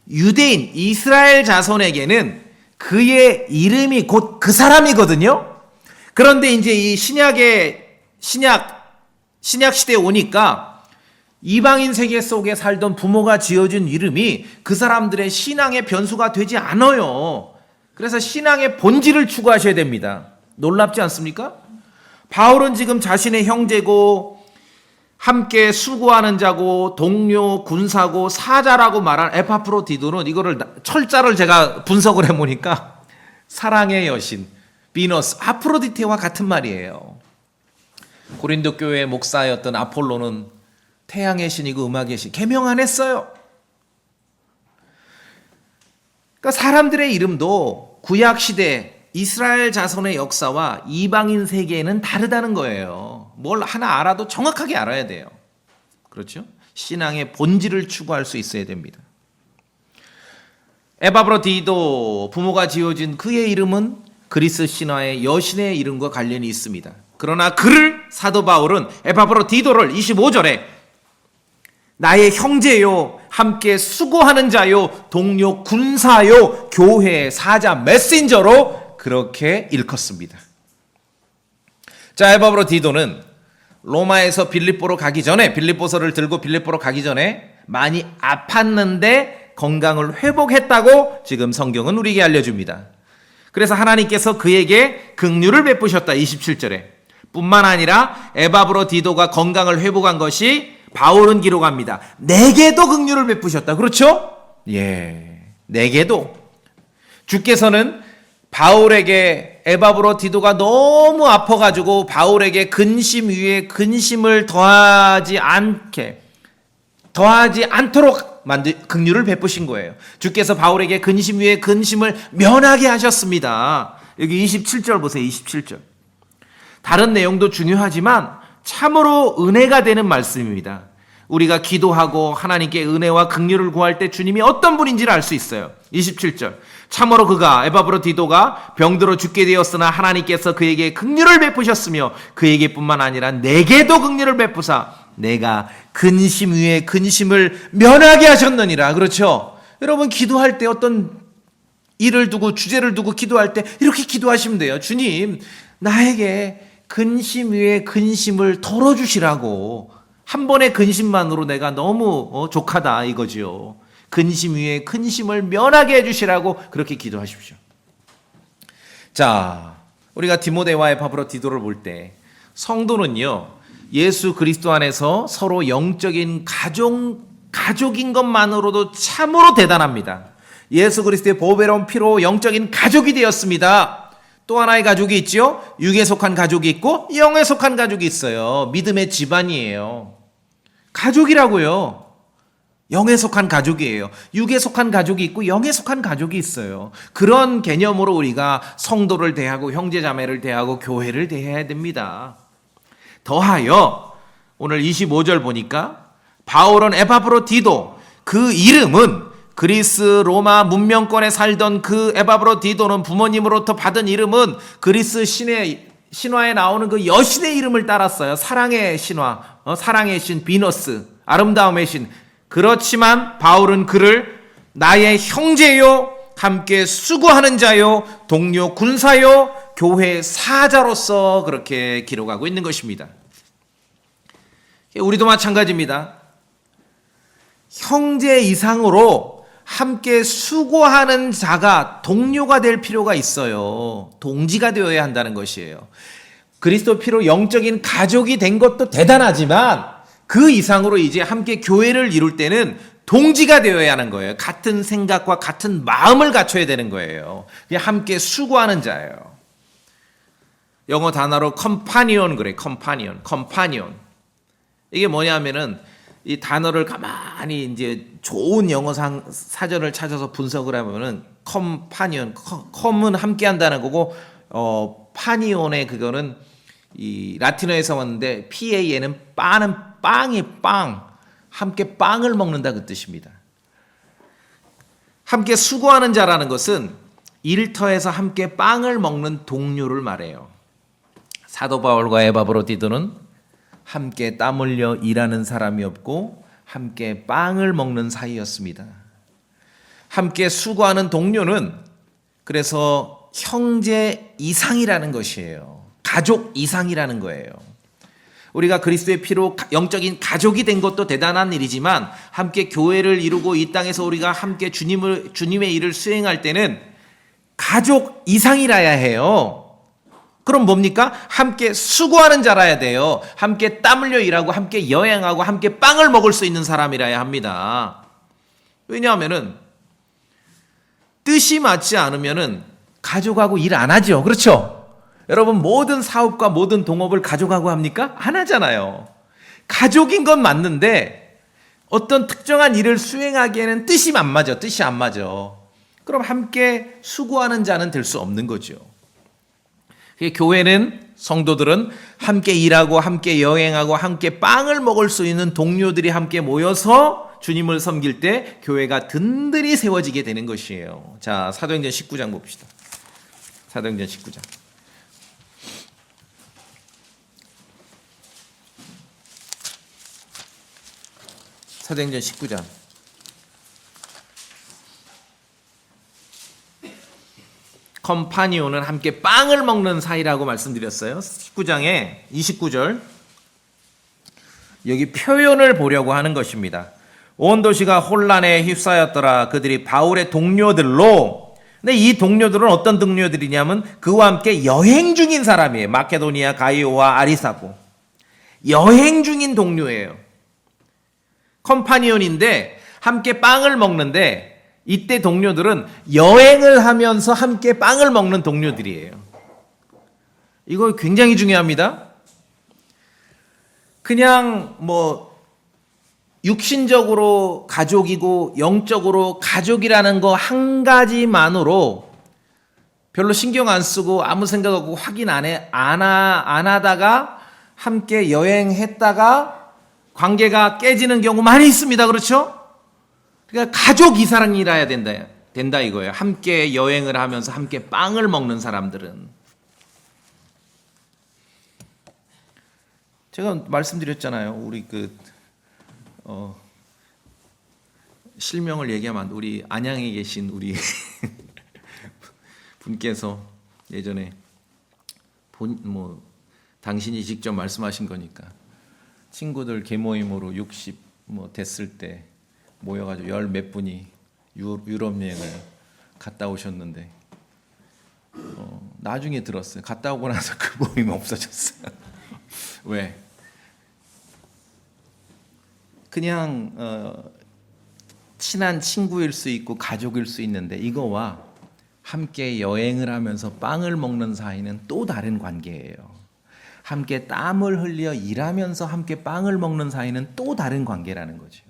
유대인, 이스라엘 자손에게는 그의 이름이 곧 그 사람이거든요. 그런데 이제 이 신약 시대에 오니까 이방인 세계 속에 살던 부모가 지어준 이름이 그 사람들의 신앙의 변수가 되지 않아요. 그래서 신앙의 본질을 추구하셔야 됩니다. 놀랍지 않습니까? 바울은 지금 자신의 형제고 함께 수고하는 자고 동료, 군사고 사자라고 말한 에파프로디도는 이거를 철자를 제가 분석을 해보니까 사랑의 여신 비너스, 아프로디테와 같은 말이에요. 고린도 교회의 목사였던 아폴로는 태양의 신이고 음악의 신, 계명 안 했어요. 그러니까 사람들의 이름도 구약시대 이스라엘 자손의 역사와 이방인 세계에는 다르다는 거예요. 뭘 하나 알아도 정확하게 알아야 돼요. 그렇죠? 신앙의 본질을 추구할 수 있어야 됩니다. 에바브로디도 부모가 지어진 그의 이름은 그리스 신화의 여신의 이름과 관련이 있습니다. 그러나 그를 사도 바울은 에바브로디도를 25절에 나의 형제요, 함께 수고하는 자요, 동료 군사요, 교회 사자 메신저로 그렇게 일컫습니다. 자, 에바브로디도는 로마에서 빌립보로 가기 전에, 빌립보서를 들고 빌립보로 가기 전에 많이 아팠는데 건강을 회복했다고 지금 성경은 우리에게 알려줍니다. 그래서 하나님께서 그에게 긍휼을 베푸셨다. 27절에. 뿐만 아니라 에바브로디도가 건강을 회복한 것이 바울은 기록합니다. 내게도 긍휼을 베푸셨다. 그렇죠? 예, 내게도. 주께서는 바울에게 에바브로디도가 너무 아파가지고 바울에게 근심 위에 근심을 더하지 않도록 긍휼을 베푸신 거예요. 주께서 바울에게 근심 위에 근심을 면하게 하셨습니다. 여기 27절 보세요. 27절. 다른 내용도 중요하지만 참으로 은혜가 되는 말씀입니다. 우리가 기도하고 하나님께 은혜와 긍휼을 구할 때 주님이 어떤 분인지를 알 수 있어요. 27절. 참으로 그가 에바브로디도가 병들어 죽게 되었으나 하나님께서 그에게 긍휼을 베푸셨으며 그에게뿐만 아니라 내게도 긍휼을 베푸사 내가 근심 위에 근심을 면하게 하셨느니라. 그렇죠? 여러분 기도할 때 어떤 일을 두고 주제를 두고 기도할 때 이렇게 기도하시면 돼요. 주님, 나에게 근심 위에 근심을 덜어주시라고. 한 번의 근심만으로 내가 너무 족하다 이거지요. 근심 위에 근심을 면하게 해주시라고 그렇게 기도하십시오. 자, 우리가 디모데와 에바브로디도를 볼 때 성도는요, 예수 그리스도 안에서 서로 영적인 가족인 것만으로도 참으로 대단합니다. 예수 그리스도의 보배로운 피로 영적인 가족이 되었습니다. 또 하나의 가족이 있죠. 육에 속한 가족이 있고 영에 속한 가족이 있어요. 믿음의 집안이에요. 가족이라고요. 영에 속한 가족이에요. 육에 속한 가족이 있고 영에 속한 가족이 있어요. 그런 개념으로 우리가 성도를 대하고 형제자매를 대하고 교회를 대해야 됩니다. 더하여 오늘 25절 보니까 바울은 에바브로디도, 그 이름은 그리스 로마 문명권에 살던 그 에바브로디도는 부모님으로부터 받은 이름은 그리스 신화에 나오는 그 여신의 이름을 따랐어요. 사랑의 신화, 사랑의 신 비너스, 아름다움의 신. 그렇지만 바울은 그를 나의 형제요, 함께 수고하는 자요, 동료 군사요, 교회 사자로서 그렇게 기록하고 있는 것입니다. 우리도 마찬가지입니다. 형제 이상으로 함께 수고하는 자가 동료가 될 필요가 있어요. 동지가 되어야 한다는 것이에요. 그리스도 피로 영적인 가족이 된 것도 대단하지만 그 이상으로 이제 함께 교회를 이룰 때는 동지가 되어야 하는 거예요. 같은 생각과 같은 마음을 갖춰야 되는 거예요. 그냥 함께 수고하는 자예요. 영어 단어로 컴파니온 그래. 컴파니온. 이게 뭐냐면은 이 단어를 가만히 이제 좋은 영어 사전을 찾아서 분석을 하면은 컴파니온, 컴은 함께 한다는 거고 파니온의 그거는 이 라틴어에서 왔는데 PAN은 빠는 빵이 빵, 함께 빵을 먹는다 그 뜻입니다. 함께 수고하는 자라는 것은 일터에서 함께 빵을 먹는 동료를 말해요. 사도 바울과 에바브로디도는 함께 땀 흘려 일하는 사람이었고 함께 빵을 먹는 사이였습니다. 함께 수고하는 동료는 그래서 형제 이상이라는 것이에요. 가족 이상이라는 거예요. 우리가 그리스도의 피로 영적인 가족이 된 것도 대단한 일이지만 함께 교회를 이루고 이 땅에서 우리가 함께 주님의 일을 수행할 때는 가족 이상이라야 해요. 그럼 뭡니까? 함께 수고하는 자라야 돼요. 함께 땀 흘려 일하고 함께 여행하고 함께 빵을 먹을 수 있는 사람이라야 합니다. 왜냐하면은 뜻이 맞지 않으면은 가족하고 일 안 하죠. 그렇죠? 여러분 모든 사업과 모든 동업을 가족하고 합니까? 안 하잖아요. 가족인 건 맞는데 어떤 특정한 일을 수행하기에는 뜻이 안 맞아. 뜻이 안 맞아. 그럼 함께 수고하는 자는 될 수 없는 거죠. 교회는 성도들은 함께 일하고 함께 여행하고 함께 빵을 먹을 수 있는 동료들이 함께 모여서 주님을 섬길 때 교회가 든든히 세워지게 되는 것이에요. 자, 사도행전 19장 봅시다. 사도행전 19장. 사도행전 19장. 컴파니온은 함께 빵을 먹는 사이라고 말씀드렸어요. 19장에 29절. 여기 표현을 보려고 하는 것입니다. 온 도시가 혼란에 휩싸였더라. 그들이 바울의 동료들로. 근데 이 동료들은 어떤 동료들이냐면 그와 함께 여행 중인 사람이에요. 마케도니아 가이오와 아리사고. 여행 중인 동료예요. 컴파니온인데 함께 빵을 먹는데 이때 동료들은 여행을 하면서 함께 빵을 먹는 동료들이에요. 이거 굉장히 중요합니다. 그냥 뭐 육신적으로 가족이고 영적으로 가족이라는 거 한 가지만으로 별로 신경 안 쓰고 아무 생각 없고 확인 안 하다가 함께 여행했다가 관계가 깨지는 경우 많이 있습니다. 그렇죠? 그러니까 가족 이상이라야 된다 이거예요. 함께 여행을 하면서 함께 빵을 먹는 사람들은. 제가 말씀드렸잖아요. 우리 실명을 얘기하면 안 돼. 우리 안양에 계신 우리 분께서 예전에 당신이 직접 말씀하신 거니까 친구들 개모임으로 60 됐을 때 모여가지고 열 몇 분이 유럽 여행을 갔다 오셨는데 나중에 들었어요. 갔다 오고 나서 그 모임 없어졌어요. 왜? 그냥 친한 친구일 수 있고 가족일 수 있는데 이거와 함께 여행을 하면서 빵을 먹는 사이는 또 다른 관계예요. 함께 땀을 흘려 일하면서 함께 빵을 먹는 사이는 또 다른 관계라는 거죠.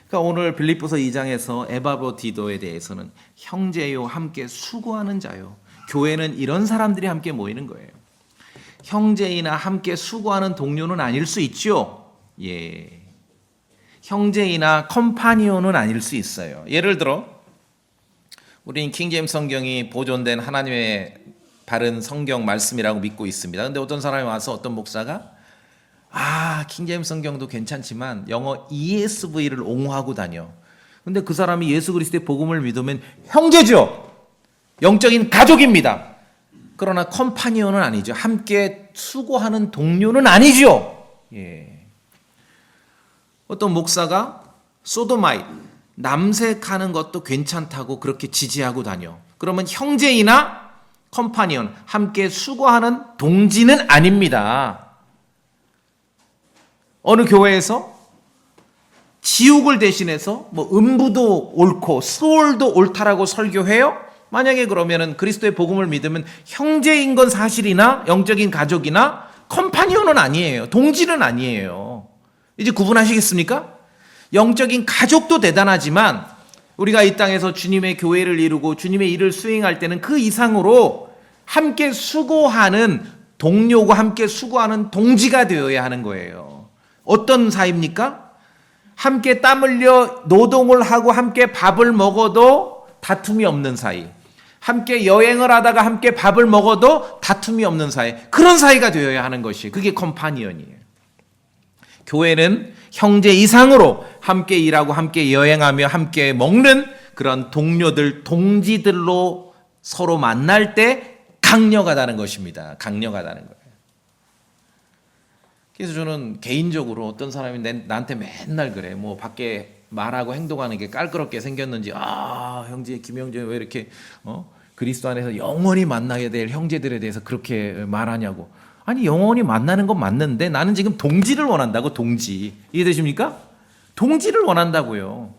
그러니까 오늘 빌립보서 2장에서 에바브로디도에 대해서는 형제요 함께 수고하는 자요. 교회는 이런 사람들이 함께 모이는 거예요. 형제이나 함께 수고하는 동료는 아닐 수 있죠. 예. 형제이나 컴파니온은 아닐 수 있어요. 예를 들어 우리는 킹제임스 성경이 보존된 하나님의 바른 성경 말씀이라고 믿고 있습니다. 근데 어떤 사람이 와서 어떤 목사가 킹제임스 성경도 괜찮지만 영어 ESV를 옹호하고 다녀. 근데 그 사람이 예수 그리스도의 복음을 믿으면 형제죠. 영적인 가족입니다. 그러나 컴파니온은 아니죠. 함께 수고하는 동료는 아니죠. 예. 어떤 목사가 소도마이트, 남색하는 것도 괜찮다고 그렇게 지지하고 다녀. 그러면 형제이나 컴파니온, 함께 수고하는 동지는 아닙니다. 어느 교회에서 지옥을 대신해서 음부도 옳고 수월도 옳다라고 설교해요? 만약에 그러면은 그리스도의 복음을 믿으면 형제인 건 사실이나 영적인 가족이나 컴파니온은 아니에요. 동지는 아니에요. 이제 구분하시겠습니까? 영적인 가족도 대단하지만 우리가 이 땅에서 주님의 교회를 이루고 주님의 일을 수행할 때는 그 이상으로 함께 수고하는 동료고 함께 수고하는 동지가 되어야 하는 거예요. 어떤 사이입니까? 함께 땀 흘려 노동을 하고 함께 밥을 먹어도 다툼이 없는 사이. 함께 여행을 하다가 함께 밥을 먹어도 다툼이 없는 사이. 그런 사이가 되어야 하는 것이 그게 컴파니언이에요. 교회는 형제 이상으로 함께 일하고 함께 여행하며 함께 먹는 그런 동료들, 동지들로 서로 만날 때 강력하다는 것입니다. 강력하다는 거예요. 그래서 저는 개인적으로 어떤 사람이 나한테 맨날 그래. 뭐 밖에 말하고 행동하는 게 깔끄럽게 생겼는지, 형제 김영재 왜 이렇게 그리스도 안에서 영원히 만나야 될 형제들에 대해서 그렇게 말하냐고. 아니, 영원히 만나는 건 맞는데 나는 지금 동지를 원한다고. 동지. 이해되십니까? 동지를 원한다고요.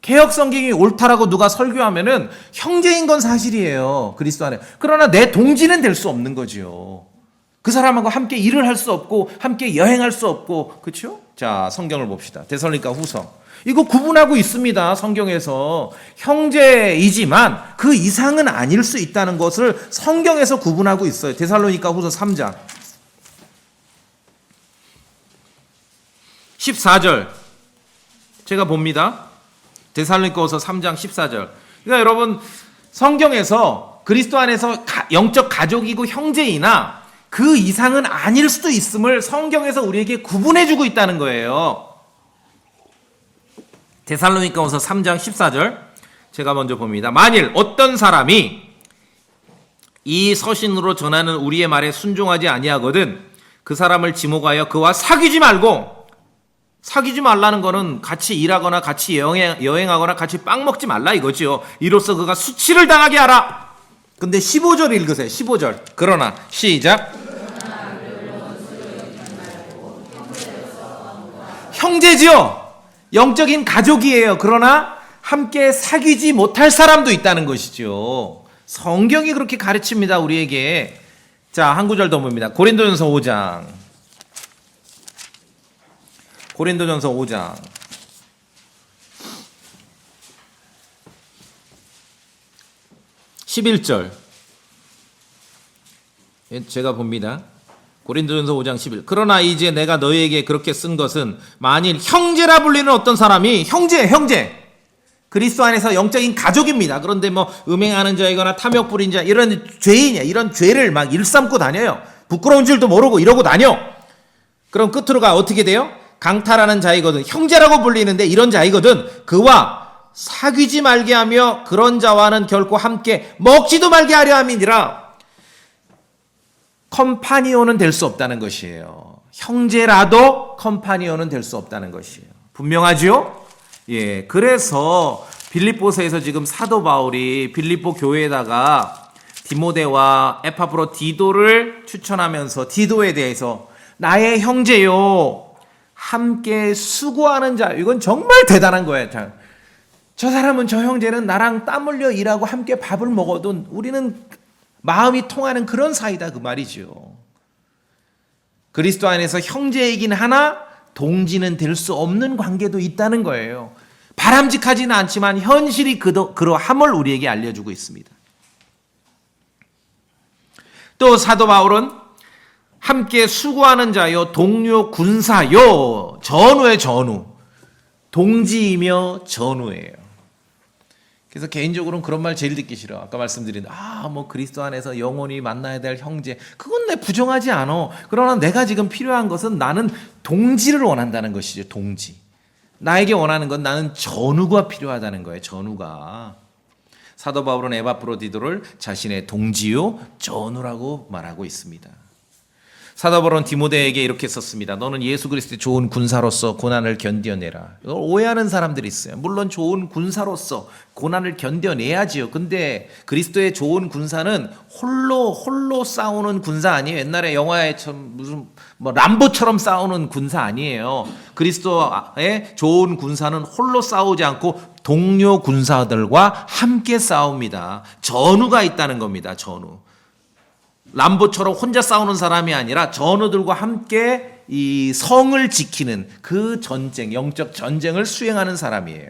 개혁 성경이 옳다라고 누가 설교하면은 형제인 건 사실이에요. 그리스도 안에. 그러나 내 동지는 될 수 없는 거죠. 그 사람하고 함께 일을 할 수 없고 함께 여행할 수 없고. 그렇죠? 자, 성경을 봅시다. 데살로니가 후서. 이거 구분하고 있습니다. 성경에서. 형제이지만 그 이상은 아닐 수 있다는 것을 성경에서 구분하고 있어요. 데살로니가 후서 3장 14절 제가 봅니다. 데살로니가 후서 3장 14절. 그러니까 여러분, 성경에서 그리스도 안에서 영적 가족이고 형제이나 그 이상은 아닐 수도 있음을 성경에서 우리에게 구분해주고 있다는 거예요. 데살로니가후서 3장 14절 제가 먼저 봅니다. 만일 어떤 사람이 이 서신으로 전하는 우리의 말에 순종하지 아니하거든 그 사람을 지목하여 그와 사귀지 말고. 사귀지 말라는 거는 같이 일하거나 같이 여행하거나 같이 빵 먹지 말라 이거지요. 이로써 그가 수치를 당하게 하라. 근데 15절 읽으세요. 15절. 그러나 시작. 형제지요. 영적인 가족이에요. 그러나 함께 사귀지 못할 사람도 있다는 것이죠. 성경이 그렇게 가르칩니다, 우리에게. 자, 한 구절 더 봅니다. 고린도전서 5장. 고린도전서 5장 11절 제가 봅니다. 고린도전서 5장 11. 그러나 이제 내가 너희에게 그렇게 쓴 것은 만일 형제라 불리는 어떤 사람이 형제 그리스도 안에서 영적인 가족입니다. 그런데 뭐 음행하는 자이거나 탐욕 부린 자 이런 죄인이야. 이런 죄를 막 일삼고 다녀요. 부끄러운 줄도 모르고 이러고 다녀. 그럼 끝으로 가 어떻게 돼요? 강탈하는 자이거든. 형제라고 불리는데 이런 자이거든. 그와 사귀지 말게 하며 그런 자와는 결코 함께 먹지도 말게 하려 함이니라. 컴파니온은 될 수 없다는 것이에요. 형제라도 컴파니온은 될 수 없다는 것이에요. 분명하죠? 예. 그래서 빌립보서에서 지금 사도 바울이 빌립보 교회에다가 디모데와 에파프로디도를 추천하면서 디도에 대해서 나의 형제요. 함께 수고하는 자. 이건 정말 대단한 거예요. 저 사람은, 저 형제는 나랑 땀 흘려 일하고 함께 밥을 먹어도 우리는 마음이 통하는 그런 사이다, 그 말이죠. 그리스도 안에서 형제이긴 하나 동지는 될 수 없는 관계도 있다는 거예요. 바람직하지는 않지만 현실이 그러함을 우리에게 알려주고 있습니다. 또 사도 바울은 함께 수고하는 자요, 동료, 군사요, 전우의 전우, 동지이며 전우예요. 그래서 개인적으로는 그런 말 제일 듣기 싫어. 아까 말씀드린 뭐 그리스도 안에서 영원히 만나야 될 형제, 그건 내 부정하지 않아. 그러나 내가 지금 필요한 것은 나는 동지를 원한다는 것이죠. 동지. 나에게 원하는 건 나는 전우가 필요하다는 거예요. 전우가. 사도 바울은 에바프로디도를 자신의 동지요 전우라고 말하고 있습니다. 사도 바울은 디모데에게 이렇게 썼습니다. 너는 예수 그리스도의 좋은 군사로서 고난을 견뎌내라. 이걸 오해하는 사람들이 있어요. 물론 좋은 군사로서 고난을 견뎌내야지요. 근데 그리스도의 좋은 군사는 홀로 싸우는 군사 아니에요. 옛날에 영화에 무슨 람보처럼 싸우는 군사 아니에요. 그리스도의 좋은 군사는 홀로 싸우지 않고 동료 군사들과 함께 싸웁니다. 전우가 있다는 겁니다. 전우. 람보처럼 혼자 싸우는 사람이 아니라 전우들과 함께 이 성을 지키는 그 전쟁, 영적 전쟁을 수행하는 사람이에요.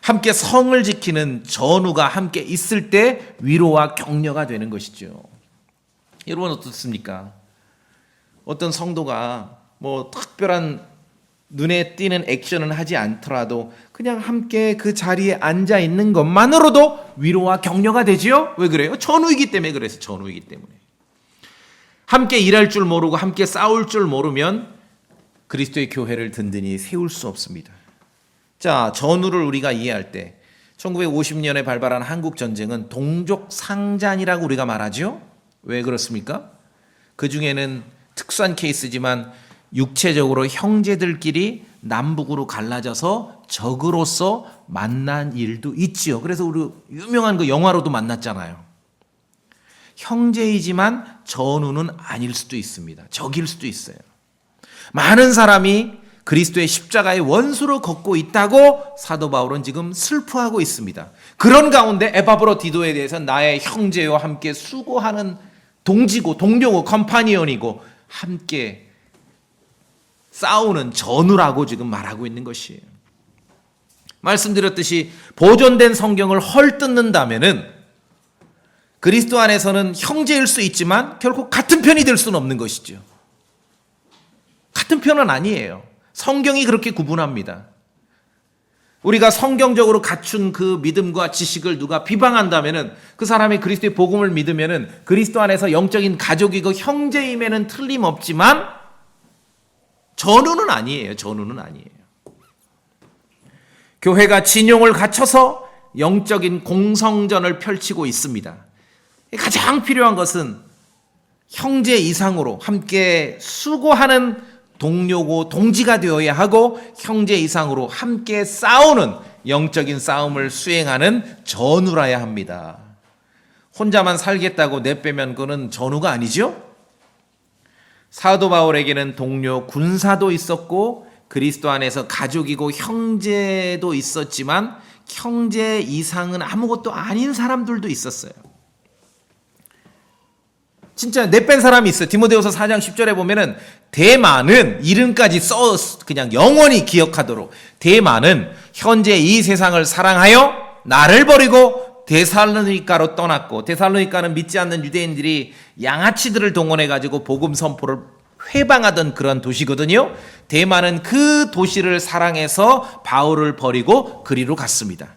함께 성을 지키는 전우가 함께 있을 때 위로와 격려가 되는 것이죠. 여러분 어떻습니까? 어떤 성도가 뭐 특별한 눈에 띄는 액션은 하지 않더라도 그냥 함께 그 자리에 앉아 있는 것만으로도 위로와 격려가 되지요? 왜 그래요? 전우이기 때문에. 그래서 전우이기 때문에. 함께 일할 줄 모르고 함께 싸울 줄 모르면 그리스도의 교회를 든든히 세울 수 없습니다. 자, 전우를 우리가 이해할 때 1950년에 발발한 한국 전쟁은 동족 상잔이라고 우리가 말하죠? 왜 그렇습니까? 그 중에는 특수한 케이스지만 육체적으로 형제들끼리 남북으로 갈라져서 적으로서 만난 일도 있지요. 그래서 우리 유명한 그 영화로도 만났잖아요. 형제이지만 전우는 아닐 수도 있습니다. 적일 수도 있어요. 많은 사람이 그리스도의 십자가의 원수로 걷고 있다고 사도 바울은 지금 슬퍼하고 있습니다. 그런 가운데 에바브로디도에 대해서 나의 형제와 함께 수고하는 동지고 동료고 컴파니언이고 함께 싸우는 전우라고 지금 말하고 있는 것이에요. 말씀드렸듯이 보존된 성경을 헐뜯는다면은 그리스도 안에서는 형제일 수 있지만 결코 같은 편이 될 수는 없는 것이죠. 같은 편은 아니에요. 성경이 그렇게 구분합니다. 우리가 성경적으로 갖춘 그 믿음과 지식을 누가 비방한다면은 그 사람이 그리스도의 복음을 믿으면은 그리스도 안에서 영적인 가족이고 형제임에는 틀림없지만 전우는 아니에요. 전우는 아니에요. 교회가 진용을 갖춰서 영적인 공성전을 펼치고 있습니다. 가장 필요한 것은 형제 이상으로 함께 수고하는 동료고 동지가 되어야 하고 형제 이상으로 함께 싸우는 영적인 싸움을 수행하는 전우라야 합니다. 혼자만 살겠다고 내빼면 그는 전우가 아니죠? 사도 바울에게는 동료 군사도 있었고 그리스도 안에서 가족이고 형제도 있었지만 형제 이상은 아무것도 아닌 사람들도 있었어요. 진짜 내뺀 사람이 있어요. 디모데후서 4장 10절에 보면은 대만은 이름까지 써 그냥 영원히 기억하도록 대만은 현재 이 세상을 사랑하여 나를 버리고 데살로니가로 떠났고 데살로니가는 믿지 않는 유대인들이 양아치들을 동원해 가지고 복음 선포를 회방하던 그런 도시거든요. 대만은 그 도시를 사랑해서 바울을 버리고 그리로 갔습니다.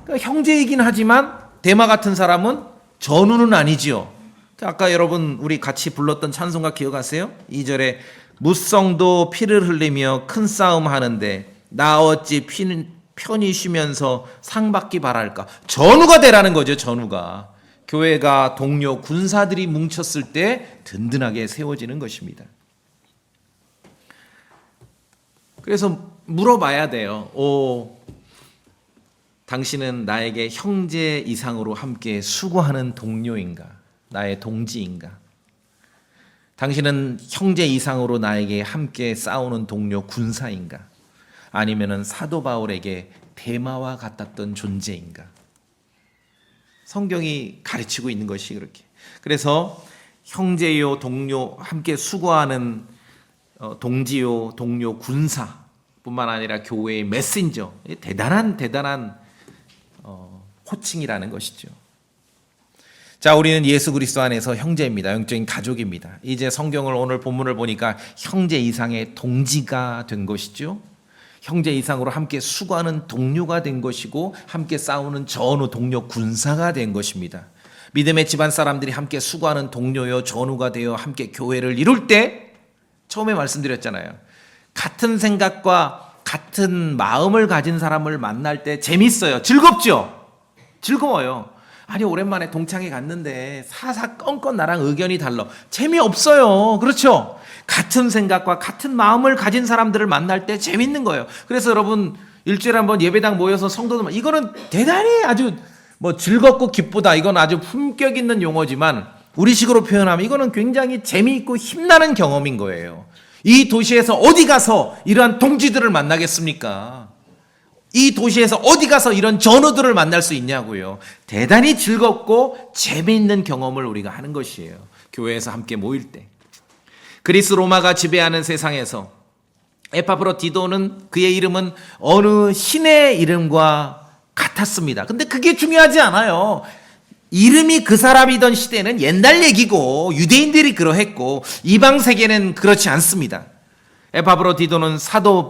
그러니까 형제이긴 하지만 대마 같은 사람은 전우는 아니지요. 아까 여러분 우리 같이 불렀던 찬송가 기억하세요? 2절에 무성도 피를 흘리며 큰 싸움 하는데 나 어찌 편히 쉬면서 상 받기 바랄까. 전우가 되라는 거죠. 전우가. 교회가 동료 군사들이 뭉쳤을 때 든든하게 세워지는 것입니다. 그래서 물어봐야 돼요. 당신은 나에게 형제 이상으로 함께 수고하는 동료인가? 나의 동지인가? 당신은 형제 이상으로 나에게 함께 싸우는 동료 군사인가? 아니면은 사도 바울에게 대마와 같았던 존재인가? 성경이 가르치고 있는 것이 그렇게. 그래서 형제요, 동료, 함께 수고하는 동지요, 동료, 군사뿐만 아니라 교회의 메신저, 대단한 호칭이라는 것이죠. 자, 우리는 예수 그리스도 안에서 형제입니다. 영적인 가족입니다. 이제 성경을 오늘 본문을 보니까 형제 이상의 동지가 된 것이죠. 형제 이상으로 함께 수고하는 동료가 된 것이고 함께 싸우는 전우 동료 군사가 된 것입니다. 믿음의 집안 사람들이 함께 수고하는 동료요 전우가 되어 함께 교회를 이룰 때 처음에 말씀드렸잖아요. 같은 생각과 같은 마음을 가진 사람을 만날 때 재밌어요. 즐겁죠? 즐거워요. 아니 오랜만에 동창회 갔는데 사사건건 나랑 의견이 달라. 재미없어요. 그렇죠? 같은 생각과 같은 마음을 가진 사람들을 만날 때 재밌는 거예요. 그래서 여러분 일주일에 한번 예배당 모여서 성도들 이거는 대단히 아주 뭐 즐겁고 기쁘다. 이건 아주 품격 있는 용어지만 우리식으로 표현하면 이거는 굉장히 재미있고 힘나는 경험인 거예요. 이 도시에서 어디 가서 이러한 동지들을 만나겠습니까? 이 도시에서 어디 가서 이런 전우들을 만날 수 있냐고요. 대단히 즐겁고 재미있는 경험을 우리가 하는 것이에요. 교회에서 함께 모일 때. 그리스 로마가 지배하는 세상에서 에파프로디도는 그의 이름은 어느 신의 이름과 같았습니다. 근데 그게 중요하지 않아요. 이름이 그 사람이던 시대는 옛날 얘기고 유대인들이 그러했고 이방 세계는 그렇지 않습니다. 에파프로디도는 사도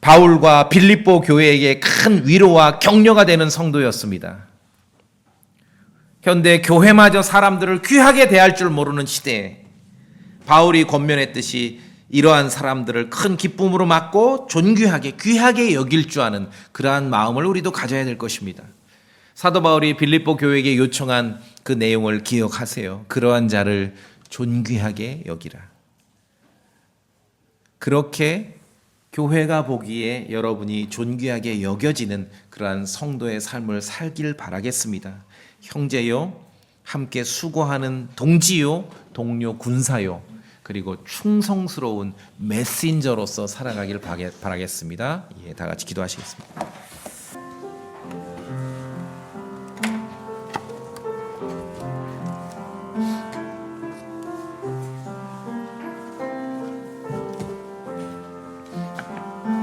바울과 빌립보 교회에게 큰 위로와 격려가 되는 성도였습니다. 현대 교회마저 사람들을 귀하게 대할 줄 모르는 시대에 바울이 권면했듯이 이러한 사람들을 큰 기쁨으로 맞고 존귀하게 귀하게 여길 줄 아는 그러한 마음을 우리도 가져야 될 것입니다. 사도 바울이 빌립보 교회에게 요청한 그 내용을 기억하세요. 그러한 자를 존귀하게 여기라. 그렇게 교회가 보기에 여러분이 존귀하게 여겨지는 그러한 성도의 삶을 살길 바라겠습니다. 형제요, 함께 수고하는 동지요, 동료 군사요, 그리고 충성스러운 메신저로서 살아가길 바라겠습니다. 다 같이 기도하시겠습니다.